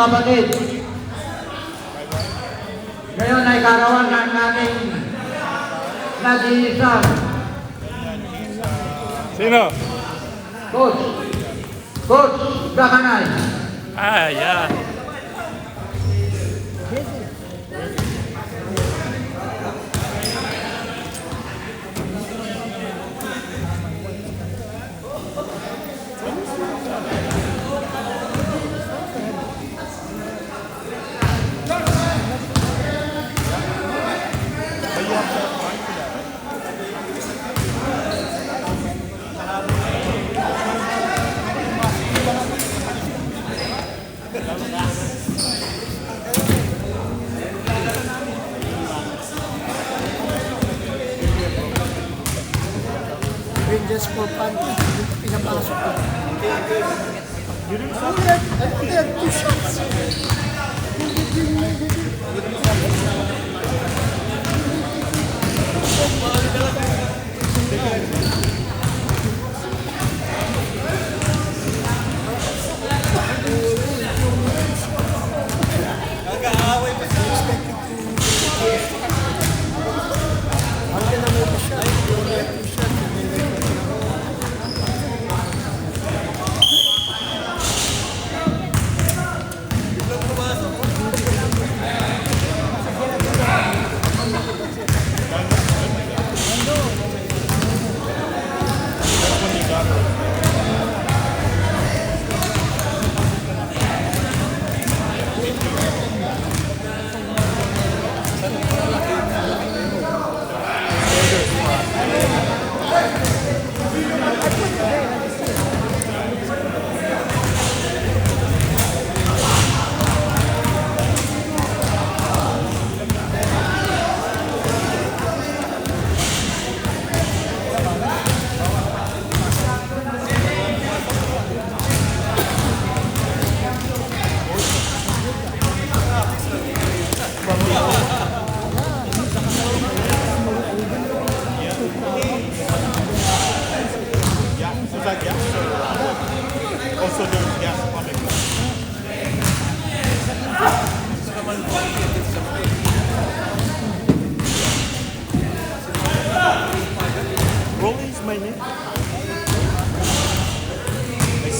Kapatid, ngayon ay karawan ng ating nag-iisang Sino? Coach Dakanay. Ah, yeah. Rangers for fun. Pinapasok ko. I had 2 shots. Also, there's gas pumping. Rolly is my name. I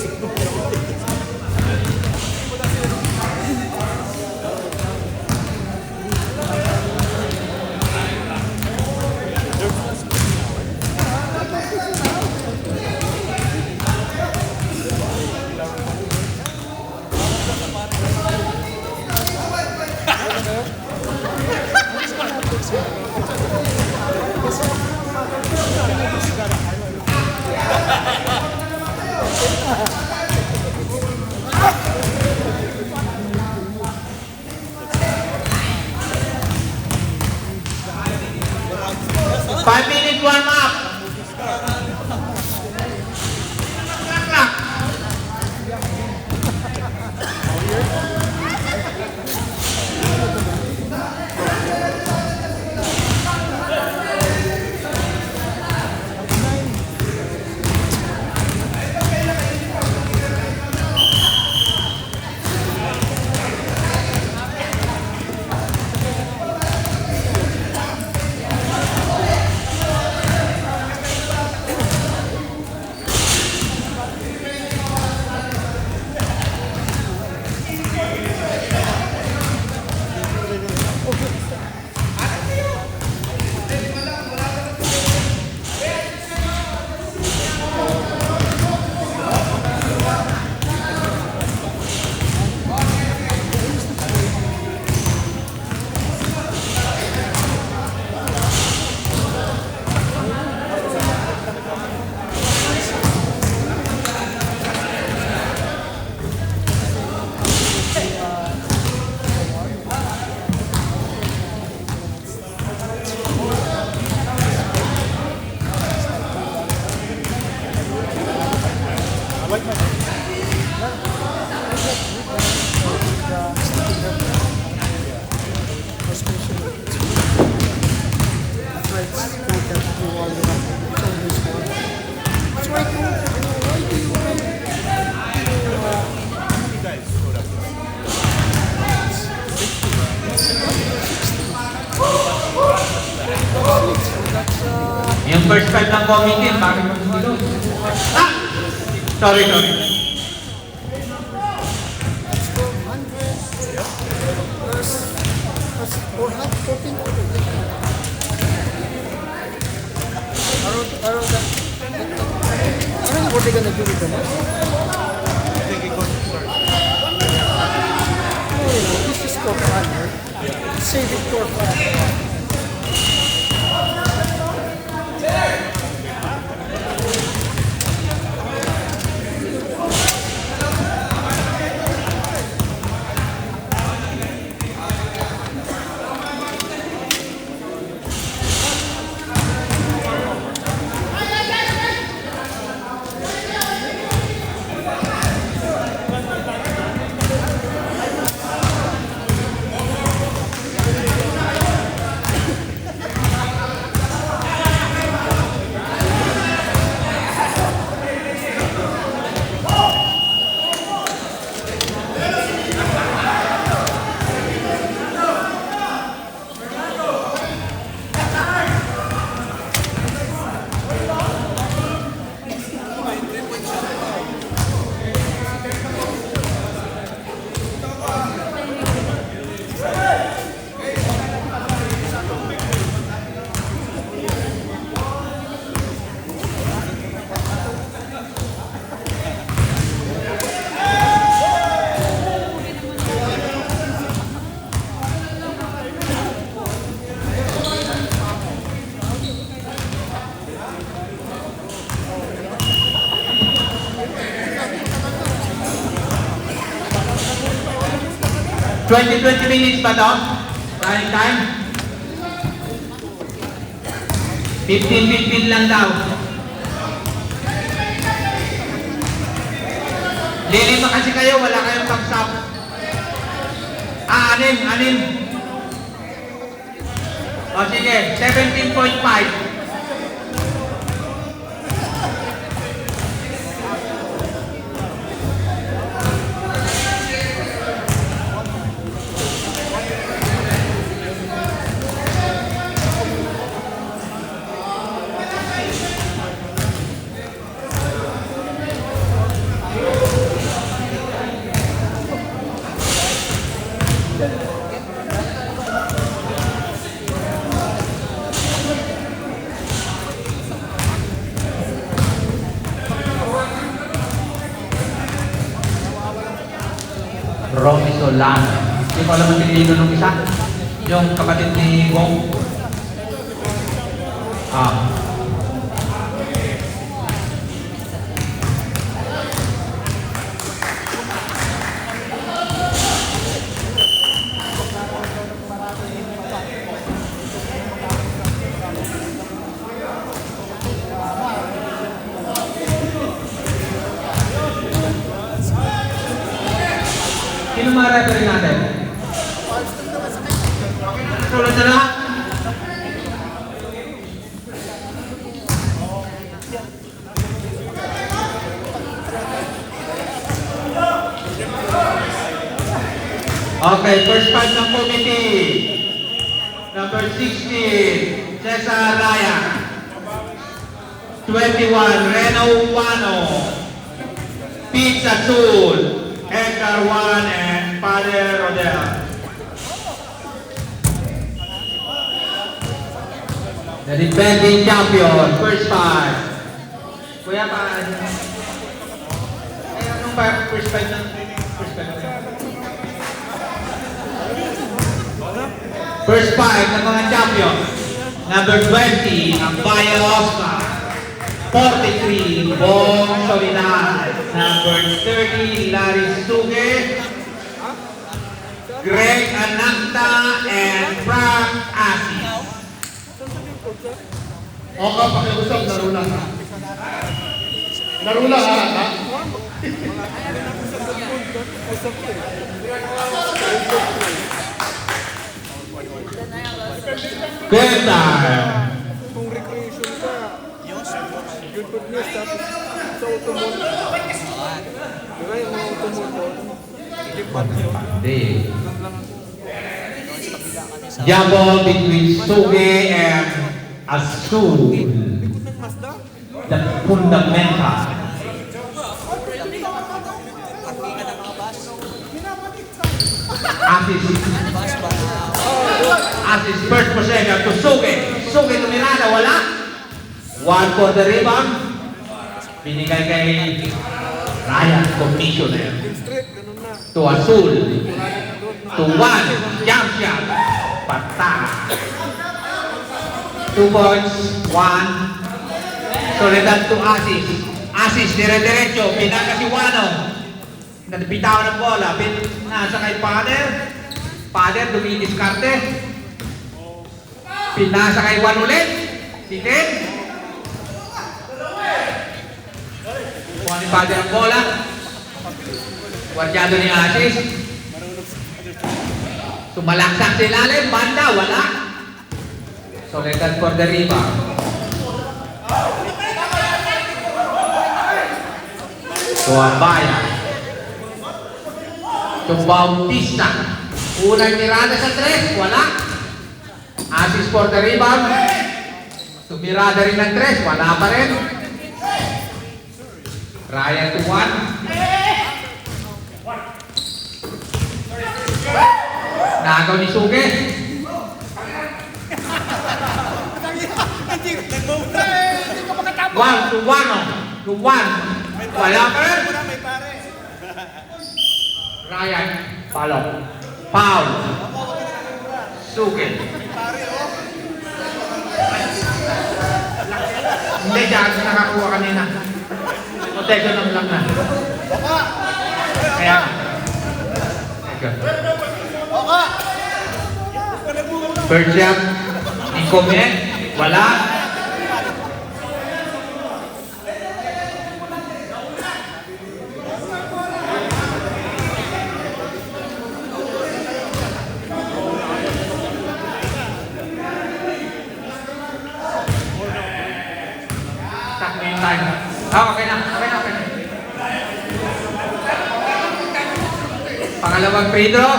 Five-minute warm-up. first five ng committee, bakit mo hindi Ah! Sorry. Score 100. Plus 14. Around that. I don't know what they're gonna do with the match. I think it goes to start. This is for fun, right? Save it for fun. Twenty minutes ba to? Running time? 15 lang daw. Lilima kasi kayo, wala kayong pagsap. Anim. O sige, 17.5. Romy Solano. Hindi ko alam ang pinili nung isa. Yung kapatid ni Wong. Sino mga referee natin? Sulat na lahat? Okay, first five ng committee. Number 16, Cesar Raya. 21, Reno Wano. Pete Azul, Edgar Juan, and Padre Rodel. The defending champion, first five. Kuya pa, anong pa first five ng first five? First five ng mga champion. Number 20, ang Bayan Oscar. 43, Bong Solidaridad. Number 30, Larry Suge. Greg Ananta and Frank Asi. Okay, pakiusap, laro lang ha. Laro lang ha. Good time. Kung recreation ka, good good news tapos sa automotive. Diba yung mga automotive? Lipat yun. Hindi. Jumble between Suge and Azul. the fundamental. Assist first possession to Suge. Suge to Miranda, wala. One for the rebound. Binigay kay Ryan, commissioner. Straight, ganun na. To Azul. Wala na doon. To one. Jump shot. Pata. 2 points. 1. Soledad to Asis. Asis, dire-diretso. Pinaka si Wano. Nabitawan ng bola. Nasa kay Pader. Pader, dumidiskarte. Pinasa kay Juan ulit. Si Ted. Kuha ni Pader ang bola. Guardiado ni Asis. Sumalaksak sa ilalim. Banda, wala. Soledad for the rebound. Tuambaya. To Bautista. Unang tirada sa 3. Wala. Assist for the rebound. Tumirada rin ng 3. Wala pa rin. Ryan to 1. Nagaw ni Suge. 1 to 1. To 1. Wala pa rin. Ryan. Follow. Foul. Suge. Hindi, dyan nakakuha kanina. Protection ng lang na. Kaya. First shot. Ni Comet. Wala. Okay na. Pangalawang free throw.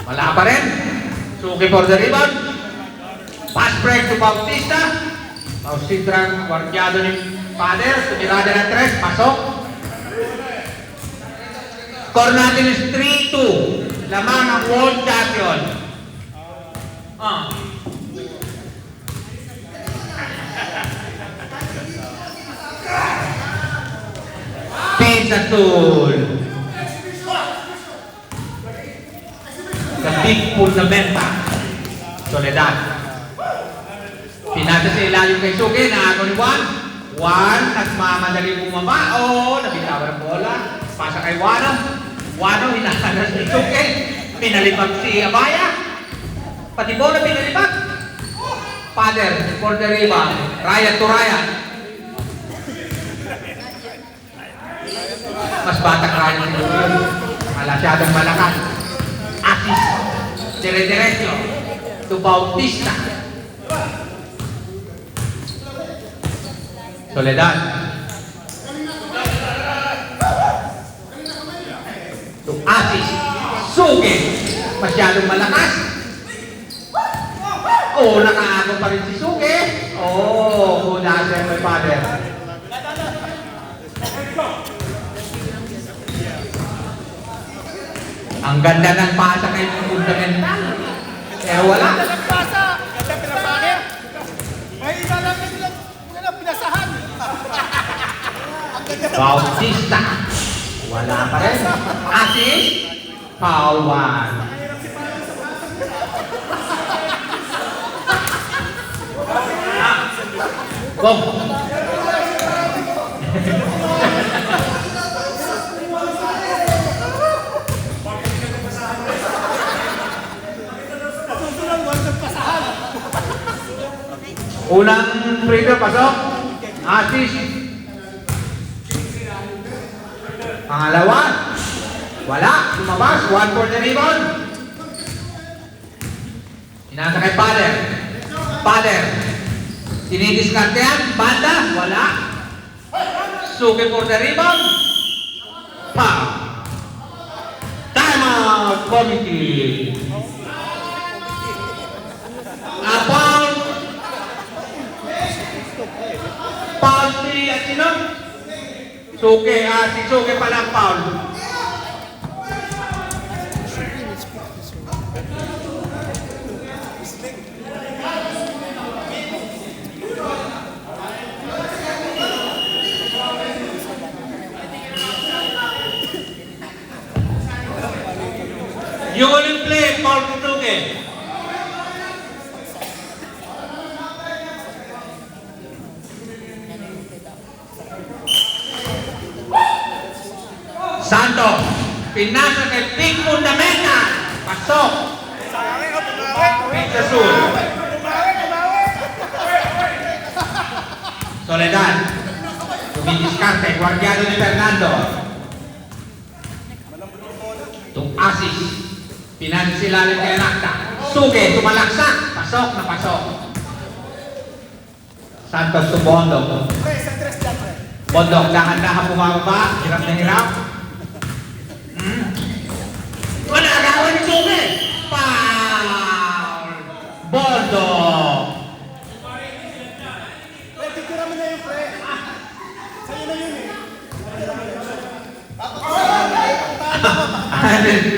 Wala pa rin. Suki for the rebound. Pass break to Bautista. Bautista, guardiado ni Pader. Tumirada ng 3. Pasok. Score natin is 3-2. Lamang ang world champion. Pizza tool. The big fundamental. Soledad. Pinasa sa ilalim kay Suge. Naago ni Juan. Juan, nagmamadali bumaba. Nabitawan ang bola. Pasa kay Wano. Wano, hinahanas ni Suge. Pinalipag si Abaya. Pati bola pinalipag. Pader for the rebound. Ryan to Ryan. Mas batang Ryan si Julio. Malasyadong malakas. Assist. Dire-diretso. To Bautista. Soledad. To Assist. Suge. Masyadong malakas. Nakaagong pa rin si Suge. Kunasan may Pader. Ang ganda ng pasa kay fundamental. Pero wala. Bautista. Wala pa rin. Assist. Foul 1. Go! Unang free throw, pasok. Assist. Pangalawa. Wala. Lumabas. 1 for the rebound. Inasa kay Pader. Pader. Dinidiskarte yan. Banda. Wala. Suki for the rebound. Foul. Timeout committee. Foul si sino? Suke, si Suke pala foul. You will play foul si Suke. Santos, pinasa kay Big Fundamenta. Pasok. Big Azul. Soledad. Dumidiskarte, guardiano ni Fernando. Itong Asis. Pinasa sila rin kay Nakta. Suge, tumalaksak. Pasok na pasok. Santos to Bondok. Bondok, dahan-dahan bumababa. Hirap na hirap. Wala agawan ni Suge. Foul. Bondok.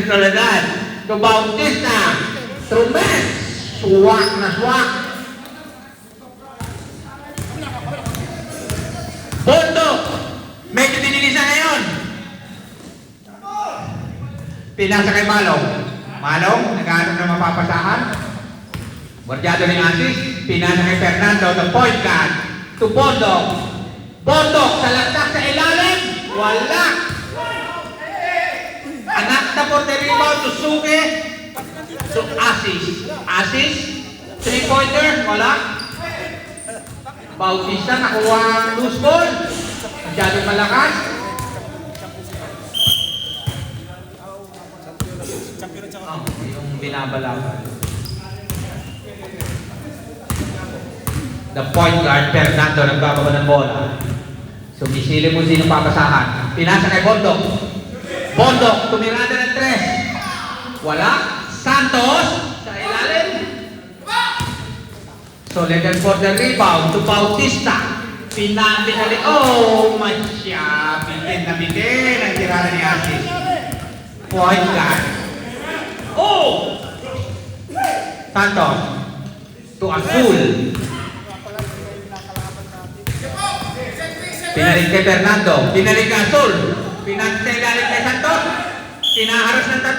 Soledad. To Bautista. Trumes. Suwak na suwak. Bondok. Medyo dinilisa ngayon. Pinasa kay Malong. Malong, nag-aanong na mapapasahan. Guardiado ni Asis. Pinasa kay Fernando, the point guard. To Bondok. Bondok, sa laktak sa ilalim. Wala. Anak na for the rebound to Suge. To Asis. Asis, 3-pointer. Wala. Bautista, nakuha ang loose ball. Masyadong malakas. Yung binabalaban. The point guard, Fernando, nagbababa ng bola. Sumisili mo sino papasahan. Pinasa kay Bondok. Bondok, tumirada ng 3. Wala. Santos, sa ilalim. Soledad for the rebound to Bautista. Pinali. Oh, masya. Bitin na bitin ang tirada ni Asis. Point guard. Oh! Santos to Azul. Pinarik kay Fernando. Pinarik kay Azul. Pinagsigalit kay Santos. Pinaharas ng 3.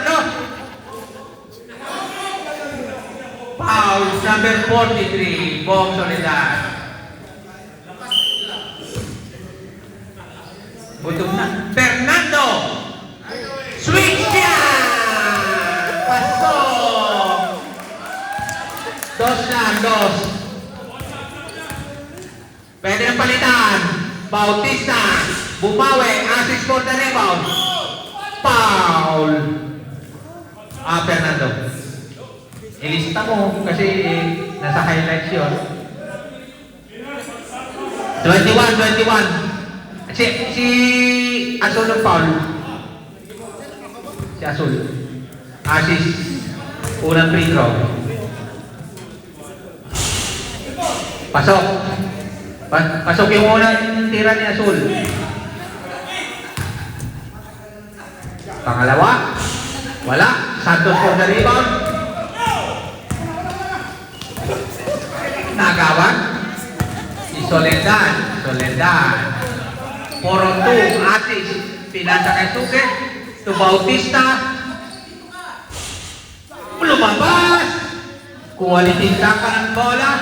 Foul number 43. Bong Soledad. Butok na. Fernando. Switch niya. Pasok. 2. Pwede ng palitan. Bautista. Bumawi. Assist for the rebound. Foul. Fernando. Ilista mo kasi nasa highlights yun. 21. Si Azul ng foul. Si Azul. Asis. Unang free throw. Pasok. Pasok yung unang tira ni Azul. Pangalawa. Wala. Santos for the rebound. Nagawan. Si Soledad. 4-2. Asis. Pinasa kay Suge. To Bautista. Lumabas. Quality tapa ng bola.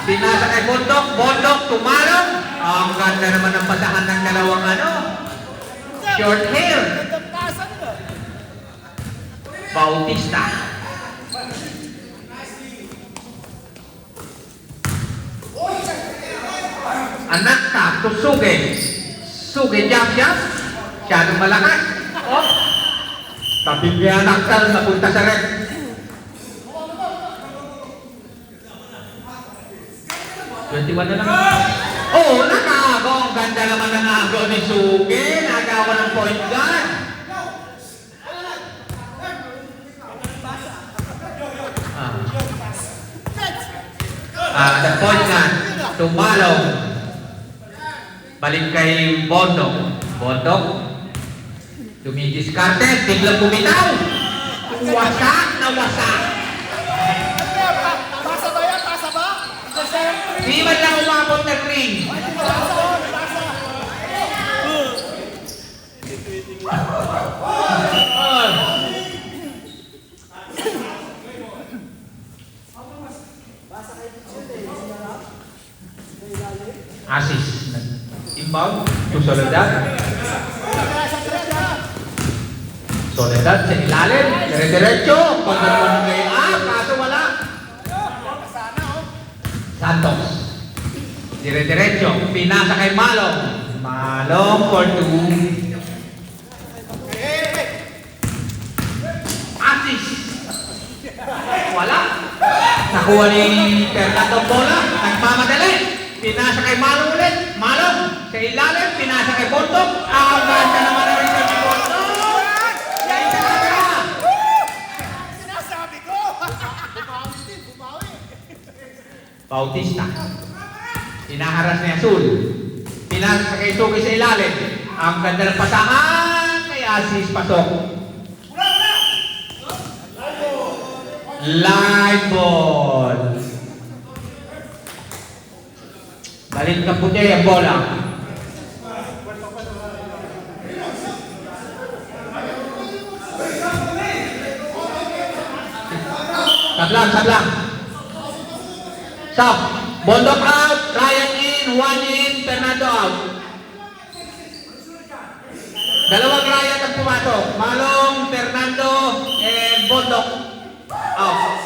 Pinasa kay Bondok. Bondok tumalong. Ang ganda naman ng pasahan ng dalawang short hair. Bautista. Anak ka to Suge. Suge jump. Siyadong malakas. Oh. Tabing niya naktal napunta sa red. Twenty-one na lang. Oh, nakago. Ang ganda naman ng agaw ni Suge. Nagawa ng point guard. The point guard. Tumalong. Balik kay Bondok. Bondok. Dumidiskarte. Biglang bumitaw. Wasak na wasak. Tasa ba yan? Tasa ba? Di man lang umabot ng ring. Asis. Inbound to Soledad. Soledad sa ilalim. Dire-diretso. Pagdaman ng kaso wala. Santos. Dire-diretso. Pinasa kay Malong. Malong for 2. Asis. Wala. Nakuha ni Fernando bola. Nagmamadali. Pinasa kay Malong ulit. Malong. Sa ilalim. Pinasa kay Bondok. Ang ganda naman na rin kay Bondok. Sinasabi ko! Bumawi. Bautista. Hinaharas ni Azul. Pinasa kay Suki sa ilalim. Ang ganda ng pasahan kay Asis pasok. Live ball. Balik ka puti ang bola. Sablang. Stop. Bondok out. Ryan in. 1 in. Fernando out. Dalawang Ryan ang pumatok. Malong, Fernando, and Bondok out.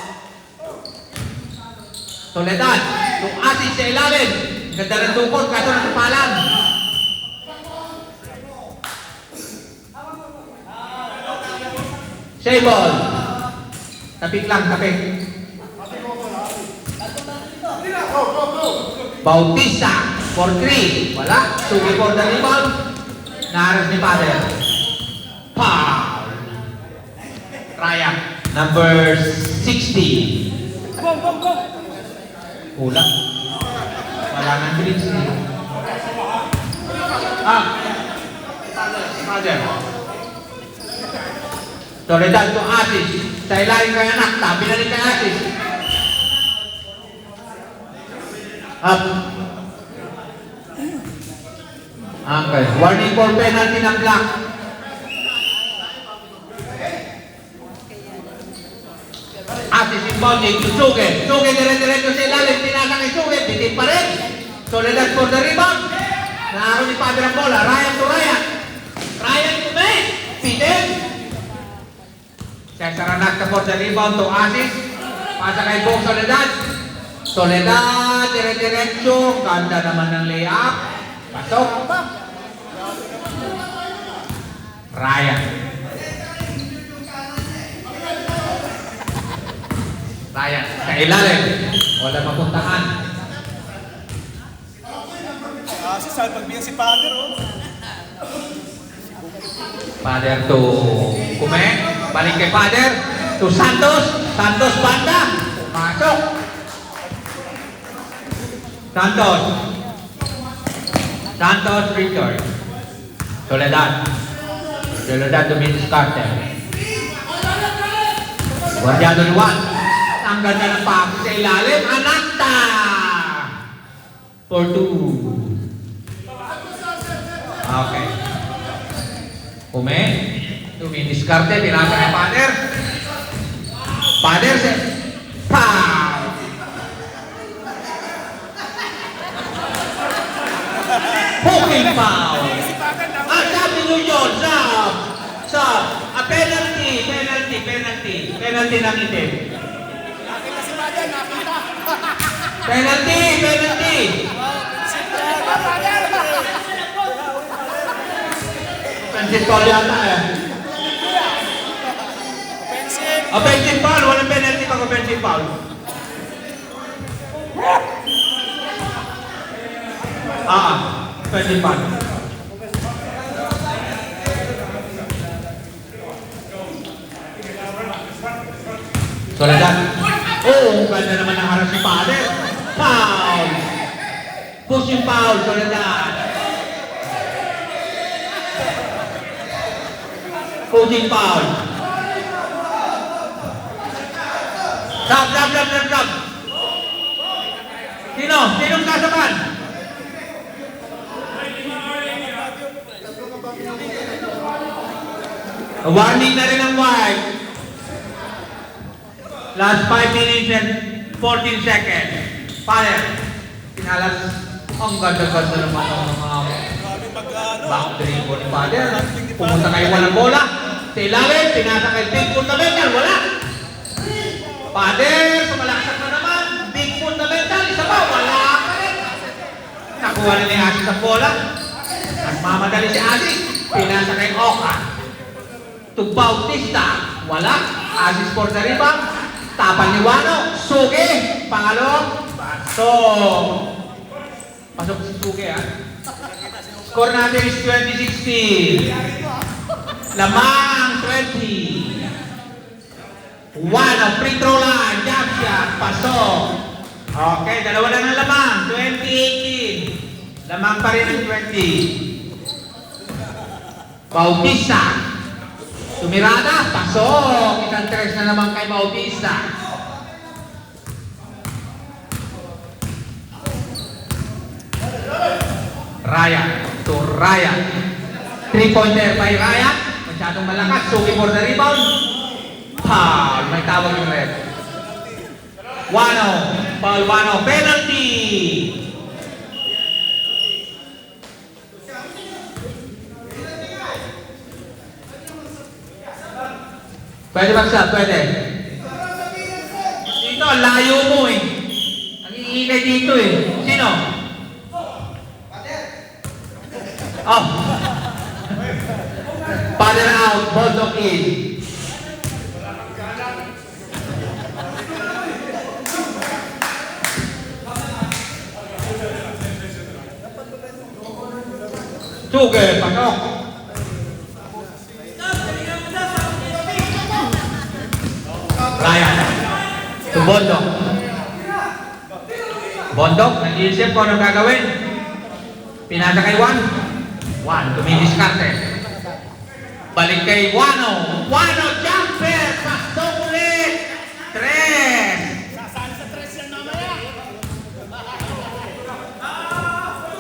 Soledad. Kung Asis sa ilalim. Ganda ng tukod. Kaso ng kapalan. Save ball. Tapik lang, tapik. Bautista for 3. Wala. Sugi for the rebound. Naharas ni Father. Foul. Ryan. Number 60. Ulang. Wala nang blitz niya. Father. Soledad to Asis. Sa ilalim kay anak. Tabi na rin kay Asis. Up. Okay. Warning for penalty ng black. Asis inbounding to Suge. Suge dire-diretso sa ilalim. Pinasa kay Suge. Bitin pa rin. Soledad for the rebound. Naroon ni Padre ang bola. Ryan to Ryan. Ryan to me. Bitin. Cesar Anacta for the rebound to Asis. Pasa kay Bong Soledad. Soledad, dire-diretso. Ganda naman ng layup. Pasok. Ryan. Ryan, sa ilalim. Wala mapuntahan. Kasi saan pagbiyan si Father, oh. Father to Kume. Balik kay Father. To Santos. Santos banda. Masok. Santos. Santos return. Soledad. Soledad to Vince Carter. Guardiano Luan. Ang ganda ng pako sa ilalim. Anacta. For 2. Okay. Kume. To Vince Carter. Pinasa kay Father. Father set. Pow! Poking foul! Sabi nyo yun, penalty ng itim. Nakita si Baden, nakita. Penalty! Offensive foul yata eh. Offensive foul, walang penalty pag offensive foul. Offensive foul. Soledad. Oh, ganda naman ang harap si Padre. Foul! Pushing foul, Soledad. Coaching foul. Stop. Sinong sasakan? Warning na rin ang white. Last 5 minutes and 14 seconds. Father, pinalas. Ang ganda-ganda naman ang mga Grabe mag-ano. back dribble ni Father. Pumunta kayo walang bola. Sa ilalim, pinasa kay big fundamental. Wala. Father, sumalaksak na naman. Big fundamental. Isa pa, wala ka rin. Nakuha na ni Asis ang bola. Nagmamadali si Asis. Pinasa kay Oka. To Bautista. Wala. Asis for the rebound. Tapal ni Wano. Sugi. Pangalo. Pasok. Pasok si Sugi, ha? Score natin is 20-16. Lamang 20. Wano. Free throw line. Jump shot. Pasok. Okay, dalawa lang ang lamang. 20-18. Lamang pa rin ang 20. Bautista. Tumirada, pasok. Isang tres na naman kay Bautista. Ryan to Ryan. 3-pointer by Ryan. Masyadong malakas. Suki for the rebound. Foul. May tawag yung red. Wano. Foul Wano. Penalty. Pwede mag-shot, pwede. Dito, layo mo eh. Ang iingay dito eh. Sino? Oh. Father out, Bondok in. Suge, pasok. Ryan. To Bondok. Bondok, nag-iisip ko anong gagawin. Pinasa kay Juan. Juan, tumidiskarte. Balik kay Wano. Wano, jumper! Pasok ulit! 3! Sasali sa tres yan mamaya.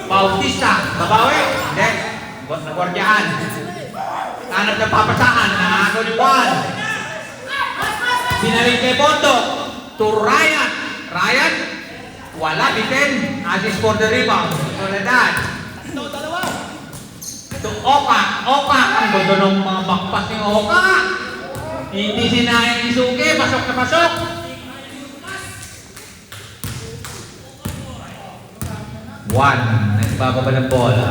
Bautista, babawi. Hindi. Nagwardyahan. Hanap na papasahan. Nangako ni Juan. Binalik kay Bondok. To Ryan. Ryan. Wala, bitin. Assist for the rebound. Soledad. To Oka. Oka. Ang ganda ng mga backpass ni Oka. Hindi sinayang ni Suki. Pasok na pasok. Juan. Nagbababa ng bola.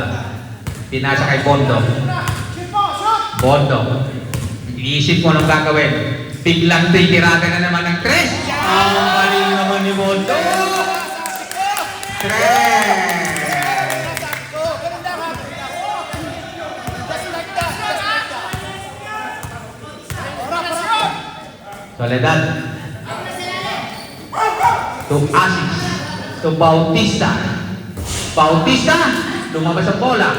Pinasa kay Bondok. Bondok. Iisip mo anong gagawin. Biglang titirada na naman ng tres. Ang galing naman ni Bondok. Tres. Soledad. To Asis. To Bautista. Bautista. Lumabas ang bola.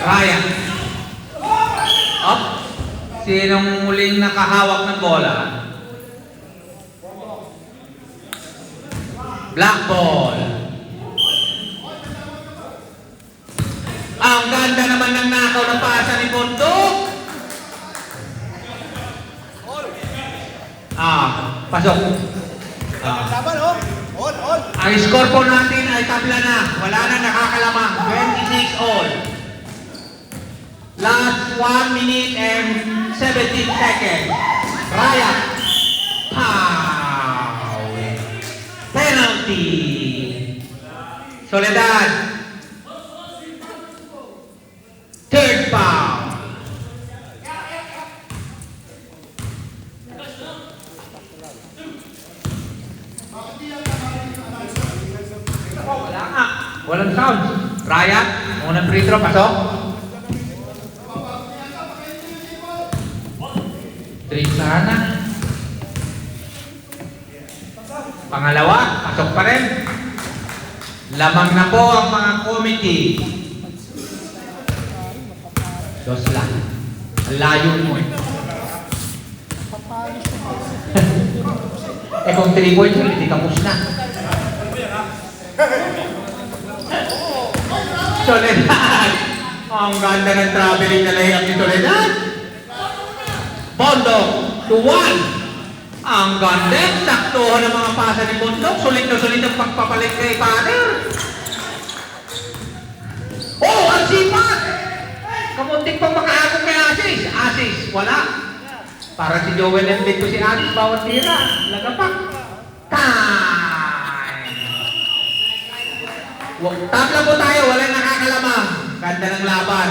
Ryan. Up. Sinong muling nakahawak ng bola? Black ball. Ang ganda naman ng nakaw na pasa ni Bondok. Pasok. Laban, oh. On. Ang score po natin ay tabla na. Wala na nakakalamang. 26 all. Last 1 minute and 17 seconds. Ryan. Foul. Penalty. Soledad. Third foul. Wala nga. Walang sound. Ryan. Unang free throw. Pasok. 3 sana. Pangalawa, pasok pa rin. Lamang na po ang mga committee. Dos lang. Ang layo mo eh. Eh kung 3 points, hindi kapos na. Soledad! Ang ganda ng traveling na layup ni Soledad. Bondok to 1. Ang ganda. Saktuhan ng mga pasa ni Bondok. Sulit na sulit ang pagpapalit kay Father. Oh, ang sipat! Kamuntik pang makaagong kay Asis. Asis, wala. Para si Joel and dito si Asis, bawat tira. Lagapak. Time! Tabla po tayo, walang nakakalamang. Ganda ng laban.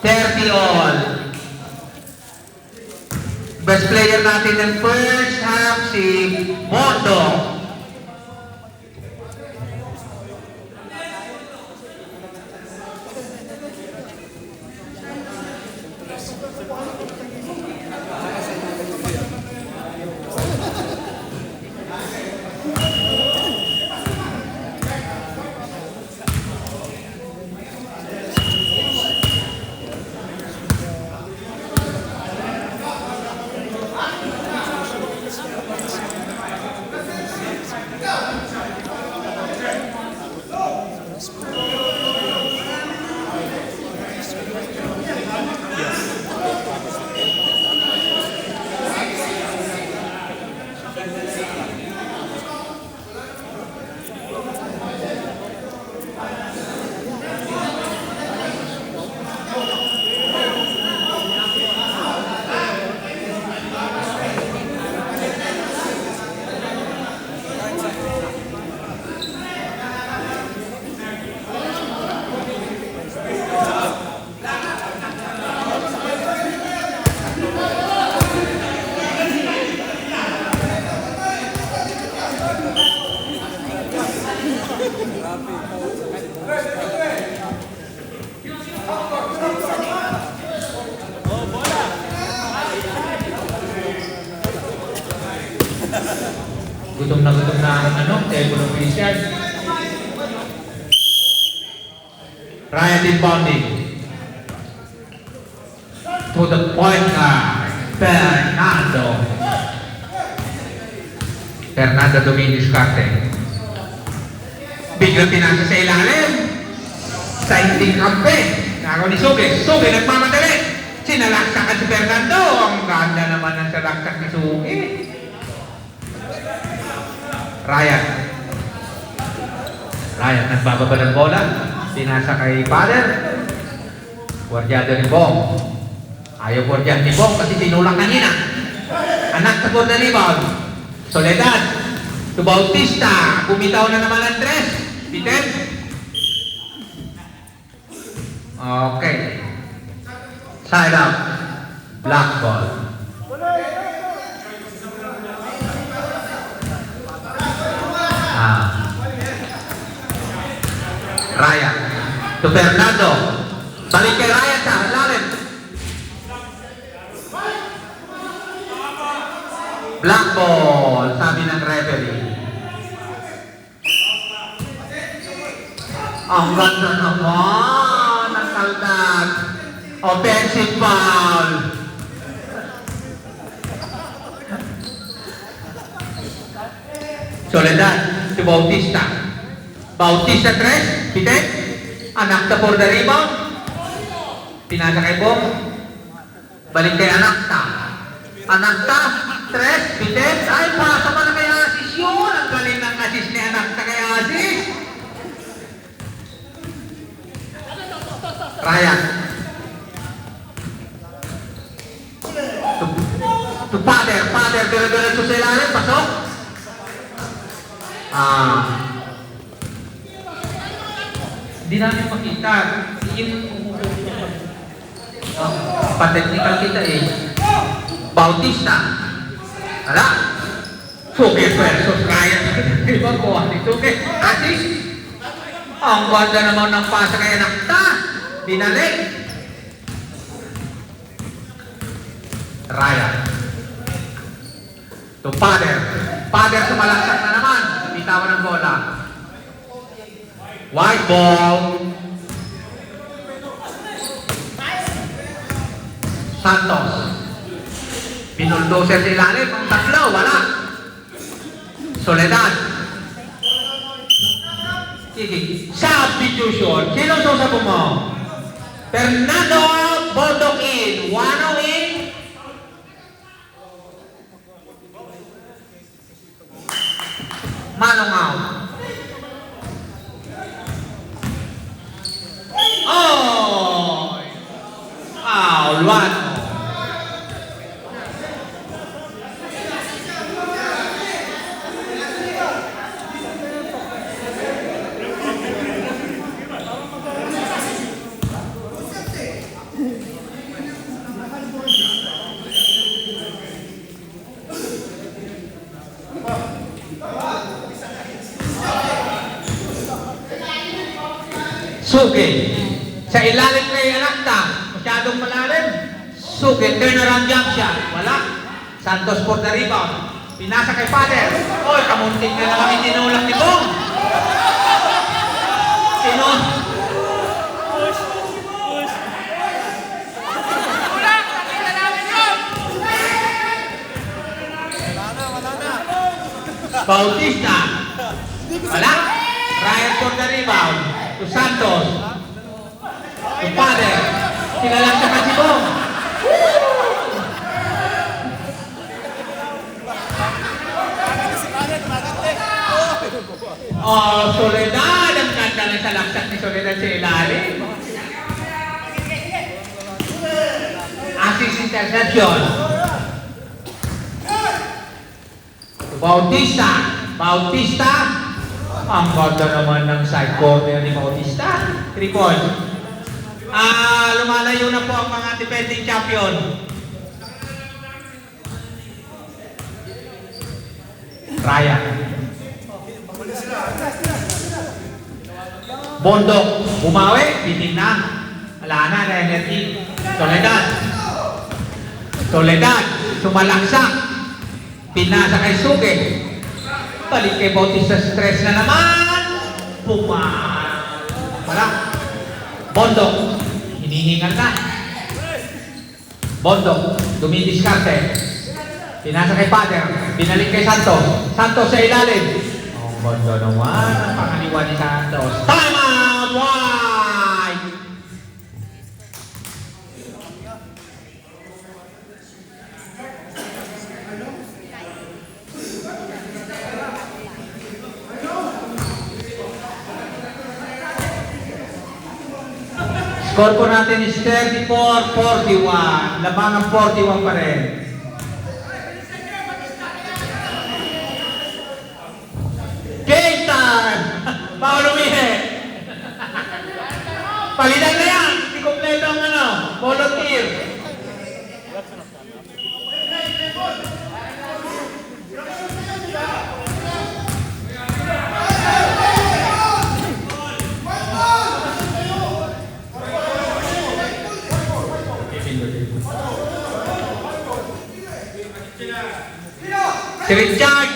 30 all. Best player natin ng first half si Mondo. Gutom na ang table of Christian. Ryan inbounding. To the point guard, Fernando. Fernando Dominguez Carte. Biglang pinasa sa ilalim. Sa hindi kampe. Nako ni Suge. Suge nagmamadali. Sinalaksakan si Fernando. Ang ganda naman ng salaksak ni Suge. Ryan nagbababa ng bola. Pinasa kay Father. Guardiado ni Bong. Ayaw guardian ni Bong kasi tinulak kanina. Anak sa board na rebound. Soledad to Bautista. Bumitaw na naman ang tres. Bitin. Okay. Side up. Black ball. Ryan to Fernando. Balik kay Ryan sa lalim. Black ball, sabi ng referee. Ang ganda naman ng kaldag. Offensive foul. Soledad to Bautista. Bautista 3, Pitet. Anakta for the rebound. Pinasa kay Bong. Balik kay Anakta. Anakta 3, Pitet. Ay, pasa pa na kay Asis yun. Ang galing ng assist ni Anakta kay Asis. Ryan. To Father. Father, dire-diretso sa ilalim. Pasok. Hindi namin makita. Pa-technical kita eh. Bautista. Ala. Suge versus Ryan. Ibang ko. Suge. Asis. Ang ganda naman ng pasa kay Anakta. Binalik. Ryan. To Father. Father sumalaksak na naman. Bitawan ng bola. White ball. Binuldoser sa ilalim. Ang tatlo, wala. Soledad. Sige. Substitution. Sino susapo mo? Fernando Bondok in. Wano in. Manong out. Oh! Foul. Wano. Suge. Sa ilalim kay Alakta. Masyadong malalim. Suge. Turnaround jump shot. Wala. Santos for the rebound. Pinasa kay Father. Oy, kamuntik na lang kami tinulak ni Bong. Sino? Bautista. Wala. Ryan for the rebound. To Santos. To Father. Sinalang siya kasi Bong. Oh, Soledad. Ang ganda ng salaksak ni Soledad sa ilalim. Assist interception. To Bautista. Bautista. Ang ganda naman ng side corner ni Bautista. 3 points. Lumalayo na po ang mga defending champion. Raya. Bondok. Bumawi. Biting na. Wala na energy. Soledad. Soledad. Sumalaksak. Pinasa kay Suge. Balik kay Bautista, stress na naman. Wala. Bondok. Hinihingal na. Bondok. Dumidiskarte. Pinasa kay Father. Binalik kay Santos. Santos sa ilalim. Ang ganda naman ang pangaliwa ni Santos. Time out! Wide! Score po natin is 34-41. Labangang 41 pa rin. Game time! Paolo Mihe! Palitan na yan! Hindi kompleto ang volunteer. Si Richard.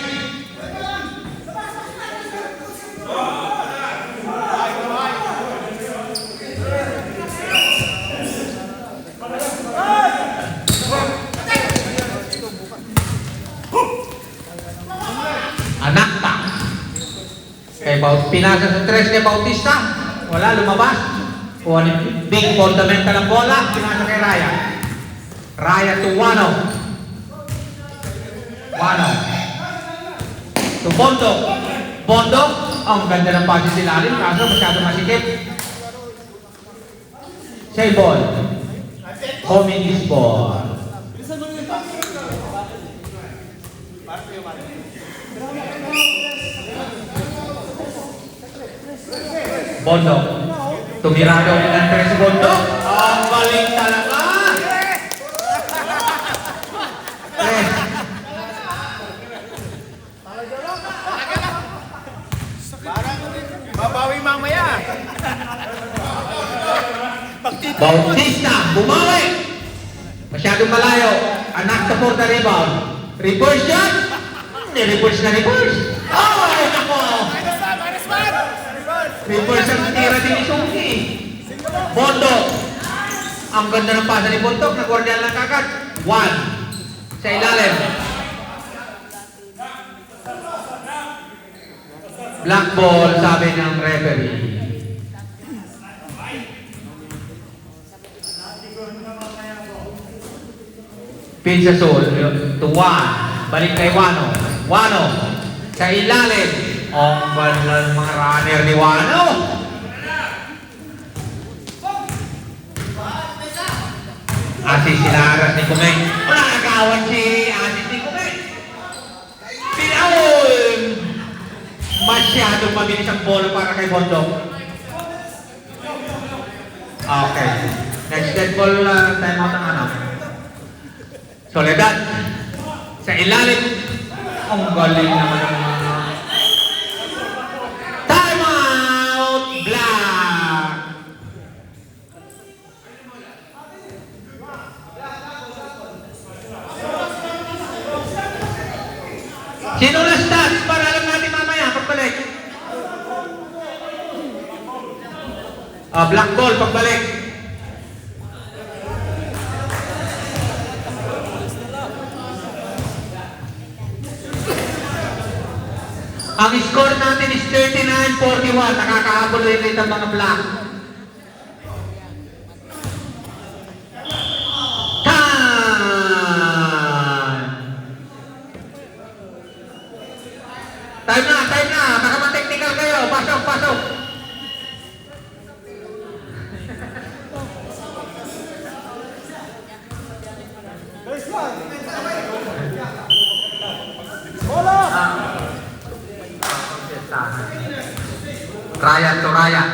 Anakta. Pinasa sa tres kay Bautista. Wala, lumabas. Kuha ni big fundamental ang bola. Pinasa kay Raya. Raya to Wano. Wano. To Bondok. Bondok. Ang ganda ng pasis ilalim. Kaso masyado masikip. Say ball. Homing is ball. Bondok. Tumirado ng tres Bondok. Ang galing talaga. Babawi mamaya. Bautista, bumawi. Masyadong malayo. Anak sa for the rebound. Reverse shot. Ni-reverse na reverse. Oh, nako. Reverse ang tira din ni Suki. Bondok. Ang ganda ng pasa ni Bondok. Nag-guardian lang kagad. 1. Sa ilalim. Black ball, sabi ng referee. Pin sa Sol, to Juan. Balik kay Wano. Wano, sa ilalim. Ang banal mga runner ni Wano. Asis sinaras ni Kumeng. Wala nagawan si Asis ni Kumeng. Pinaul! Masyadong mabilis ang bola para kay Bondok. Okay. Next dead ball, time out ang ano. Soledad. Sa ilalim. Ang galing naman ang mga... Time out! Black! Sino na stats? Para alam natin mamaya, pagbalik. Black ball, pagbalik. Ang score natin is 39-41. Nakakahabol ulit ang mga black. Time na, time na. Baka ma-technical kayo. Pasok, pasok. Ryan to Ryan.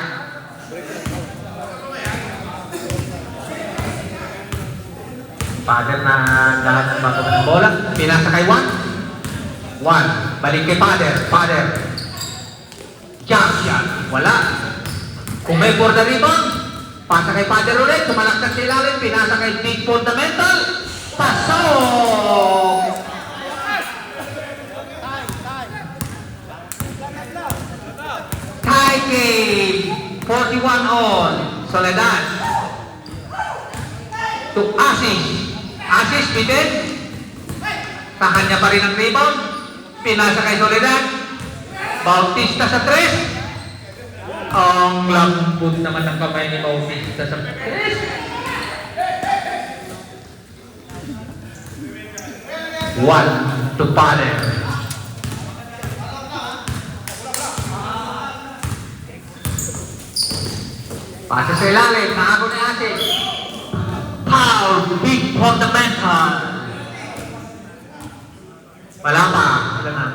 Father na lahat ng bago ng bola. Pinasa kay Juan. Juan. Balik kay Father. Father. Jump shot. Wala. Kung may for the rebound, pasa kay Father ulit. Tumalaksak sa ilalim. Pinasa kay Big Fundamental. Pasok! Tie game. 41 on. Soledad. To Asis. Asis, bitin. Sa kanya pa rin ang rebound. Pinasa kay Soledad. Bautista sa 3. Ang lambot naman ng kamay ni Bautista sa 3. 1 to Padre. Pasa sa ilalim, nakago ni Asis. Foul, Big Fundamental. Wala pa. Wala na.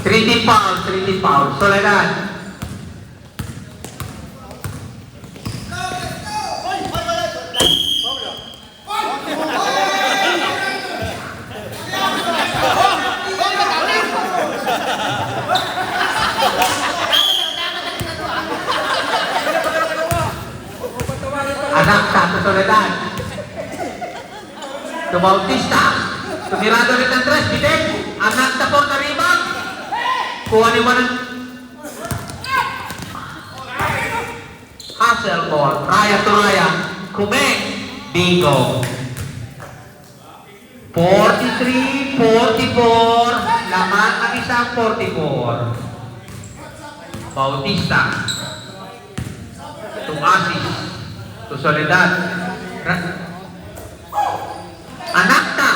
3D foul. Soledad. Anak satu Soledad. To Bautista. Tumirado rin ng 3. Bitin. Anak sa po na rebound. Kuha ni Juan. Hustle ball. Raya to Raya. Kumeng. Bingo. 43, 44. Laman ang isang 44. Bautista. To Asis. To Soledad. Anak na.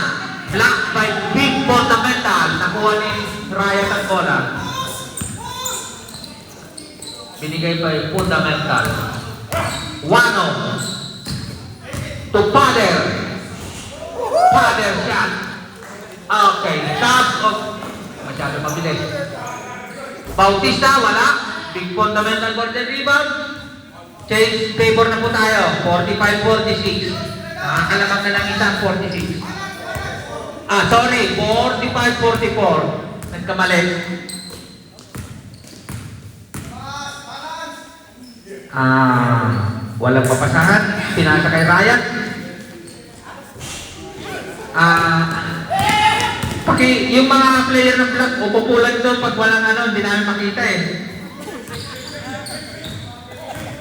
Black by Big Fundamental. Nakuha ni Raya ng bola. Binigay pa yung Fundamental. Wano. To Father. Father shot. Okay. Top of... Masyado mabilis. Bautista, wala. Big Fundamental golden rebound. Change favor na po tayo. 45-46. Nakakalamang na lang isang 46. Sorry. 45-44. Nagkamali. Walang papasahan. Pinasa kay Ryan. Yung mga player ng Black, upupulan doon pag walang hindi namin makita eh.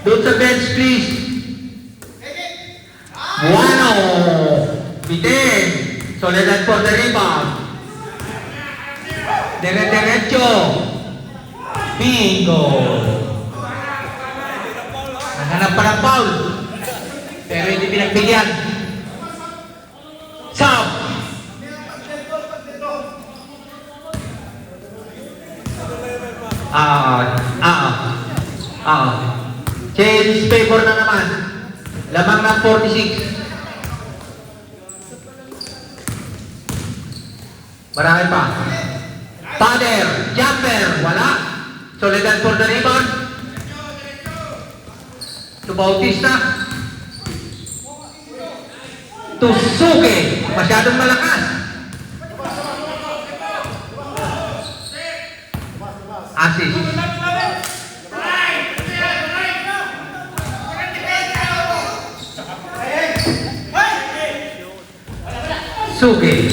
Doon sa bench, please. Buano. Bitin. Soledad for the rebound. Dire-diretso. Bingo. Naghanap pa ng foul. Pero hindi pinagbigyan. Sub. Change favor na naman. Lamang ng 46. Marami pa. Father, jumper, wala. Soledad for the rebound. To Bautista. To Suge. Masyadong malakas. Assist. Suge.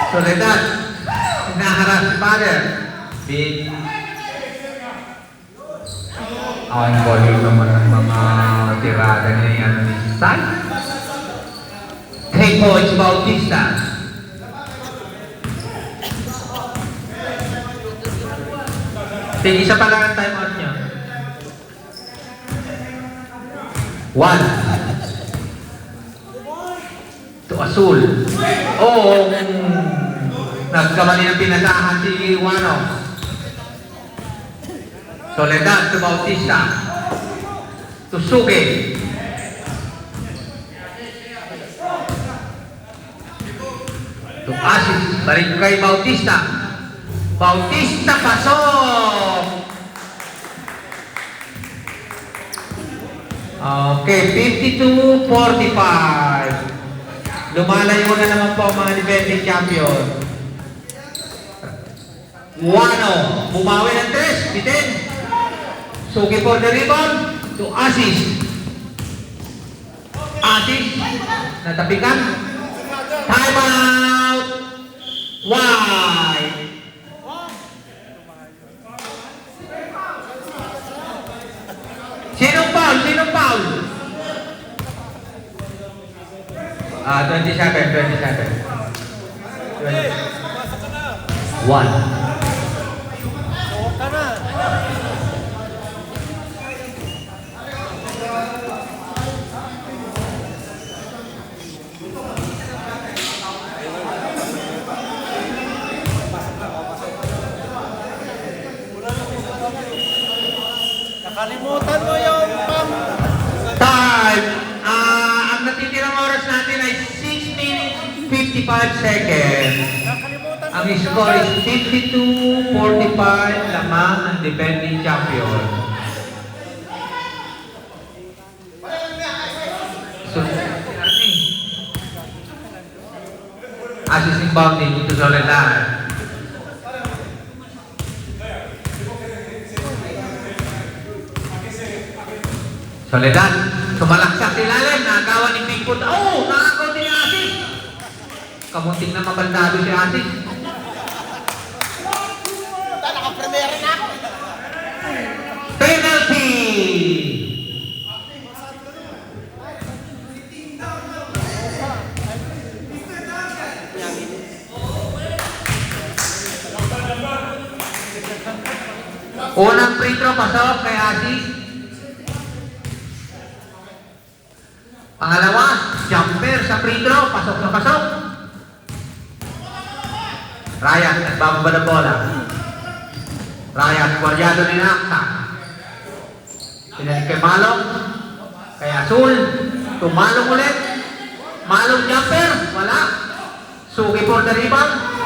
Soledad. Hinaharap si Father. Big. Ang volume naman ng mga tirada niya yan ni Stan. 3 points Bautista. Sige, isa pa lang ang time out niya. 1. To Azul. Oh, nagkamali ng pinasahan si Wano. Soledad to Bautista. To Suge. To Asis. Balik kay Bautista. Bautista pasok. Okay, 52-45. Lumalayo na naman po ang mga defending champion. Wano, bumawi ng 3, bitin. Sugi for the rebound to Asis. Asis, natapikan. Time out. Why? Sinong foul? Sinong foul? 27. 1. Nakalimutan mo yung pang... Time. Ang natitirang oras natin ay 6 minutes 55 seconds. Ang score is 52-45, lamang ang defending champion. So, assisting bounding to Soledad. Soledad, sumalaksak si Lalim, nakakawan ni Bigfoot. Oh, nakakaw din ni Asis. Kamunting na mabaldado si Asis. Naka-premiere na ako. Penalty! Unang free throw, pasok kay Asis. Pangalawa, jumper sa free throw, pasok na pasok. Ryan, nagbababa ng bola. Ryan, guardiado ni Nakta. Pinalik kay Malong. Kay Azul. Tumalong ulit. Malong jumper, wala. Sugi for the rebound.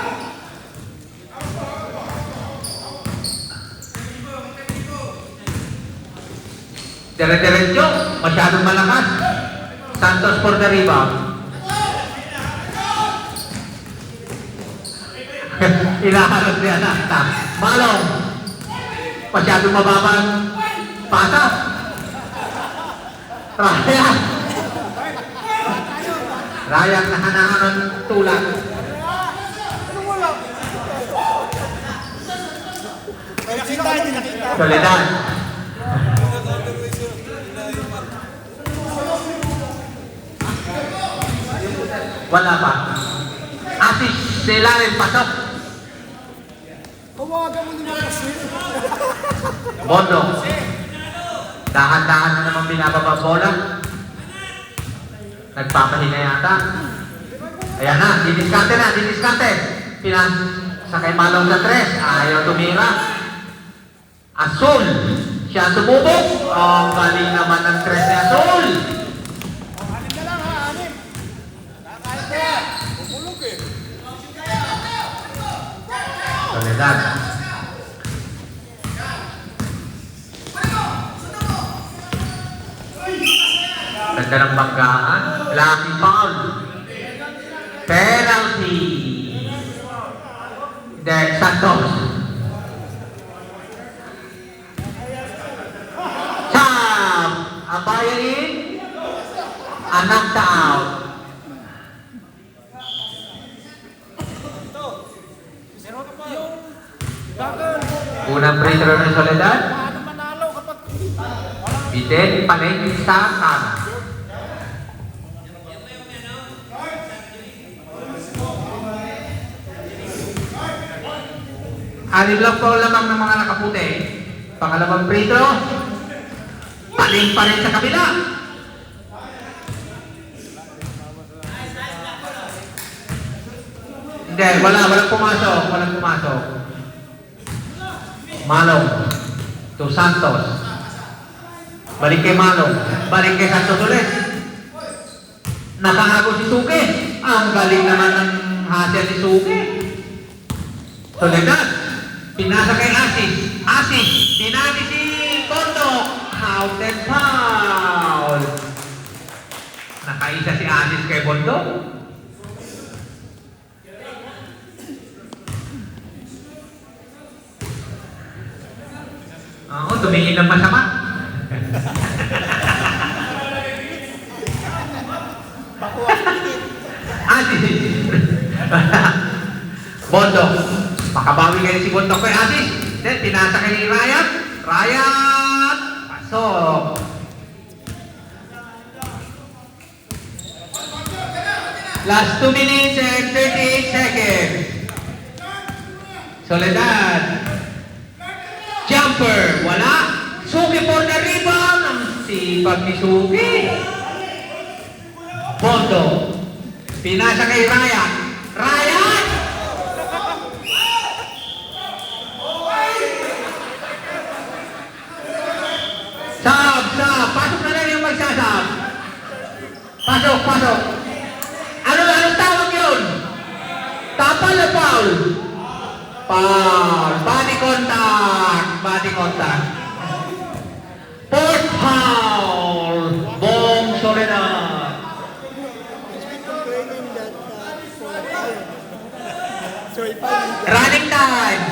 Dire-diretso, masyadong malakas. Santos for the rebound. Inaharap niya Nakta. Malong. Masyadong mababang pasa. Ryan. Ryan nahanahan ng tulak. Nakita, hindi nakita. Soledad. Wala pa. Asis, sila rin pasok. Tawagan mo naman kasi. Bondo. Dahan-dahan na naman binababa bola. Nagpapahinga yata. Ayan na, diniskarte na, diniskarte. Sa kay Malong sa 3. Ayaw tumira. Azul. Siya sumubok. Oh, galing naman ng 3 ni Azul. Anim na lang ha, anim. Kahit na yan. Bumulog eh. Soledad. Ganda ng banggaan. Lucky foul. Penalty. Del Santos. Sam. Abaya in. Anak out. Unang free throw ng Soledad. Paano manalo kapag Bitin, palengke sa kanan. Anim lang po lamang ng mga nakaputi. Pangalawang free throw. Paling pa rin sa kabila. Hindi, walang pumasok. Walang pumasok. Malong to Santos. Balik kay Malong. Balik kay Santos ulit. Nakahago si Suke. Ang galing naman ng hasil ni Suke. Soledad. Pinasa kay Asis. Asis. Pinagi si Bondo. Out and foul. Nakaisa si Asis kay Bondo. Oo, tumingin ng masama. Asis. Bondo. Makabawi kayo si Bondo kay Asis. Then, pinasa kay Ryan. Ryan. Pasok. Last 2 minutes and 38 seconds. Soledad. Jumper. Wala. Suki for the rebound. Ang sipag ni Suki. Bondo. Pinasa kay Ryan. Ryan! Sab! Pasok na lang yung magsasab. Pasok. Anong tawag yun? Tapal o foul? Foul. Body contact. Fourth foul. Bong Soledad. he's been complaining that for a while. So if I Running time.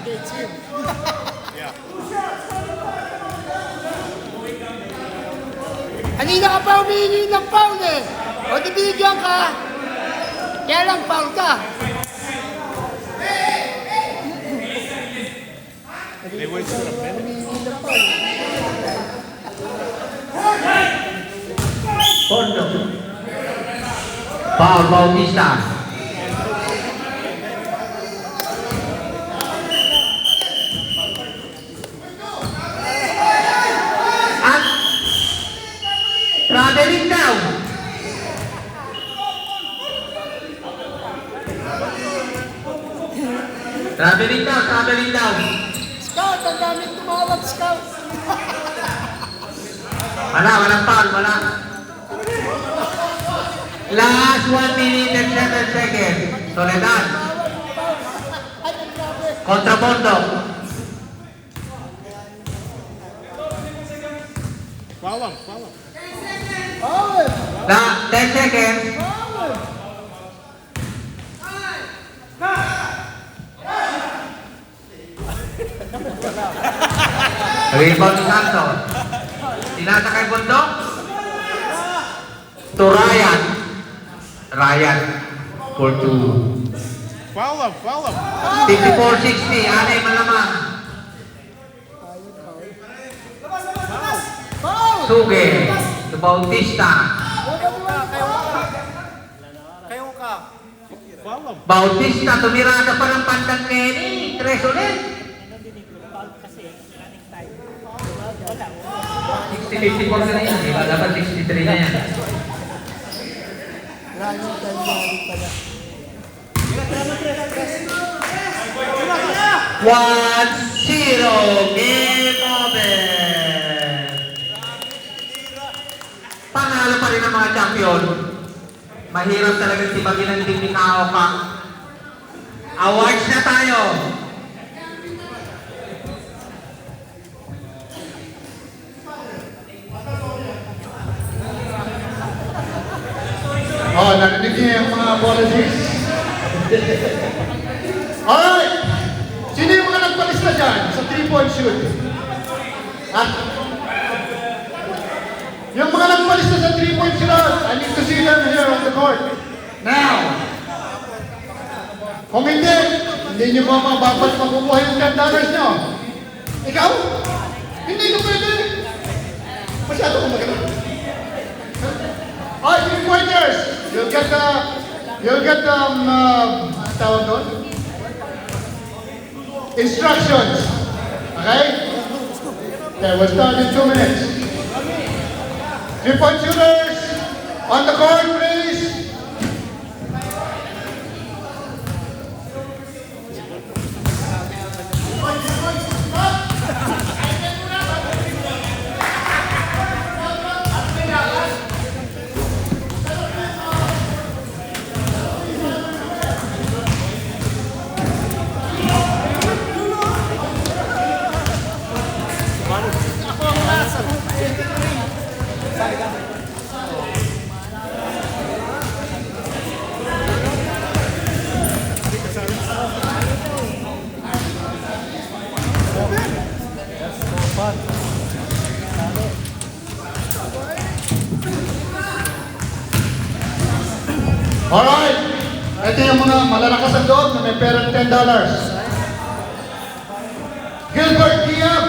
against him. Kanina ka pa humihingi ng foul eh. O nabigyan ka. Kaya lang foul ka. They wasted a minute. Humihingi ng foul. Bondo. Foul Bautista. At traveling down. Traveling down. Scout, ang daming tumawag, Scout. Walang foul, wala. Last 1 minute and 7 seconds. Soledad. Ay, ang grabe. Kontra Bondo. Foul him. Foul. 10 seconds. Foul. Rebound ni Santos. Tinasa kay Bondo. To Ryan. Ryan for 2. Foul him. 54-60. Anay malamang. Foul. Suge. To Bautista. Kayo ka. Bautista, tumirada pa ng pandang Kenny. 3 ulit. 60-54 na yan. Diba? Dapat 63 na yan. Maraming kanyari pala. 1-0. Game over. Panalo pa rin ang mga champion. Mahirap talaga si Bagin ng Dini Kaoka. Awards na tayo. Oh, narinig niyo yung mga apologies. Alright! Sino yung mga nagpalis na dyan sa 3-point shoot? Ha? Yung mga nagpalis na sa 3-point shoot, I need to see them here on the court. Now! Kung hindi nyo ba mababat makukuha yung $10 nyo? Ikaw? Hindi ka pwede. Masyado kong maganda. All 3-pointers, you'll get tawag doon? Instructions. Okay? Okay, we'll start in 2 minutes. 3-point shooters, on the court, please. Alright, ito yung mga malalakas ang loob na may perang $10. Gilbert Diab.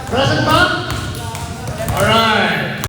Present ba? Alright.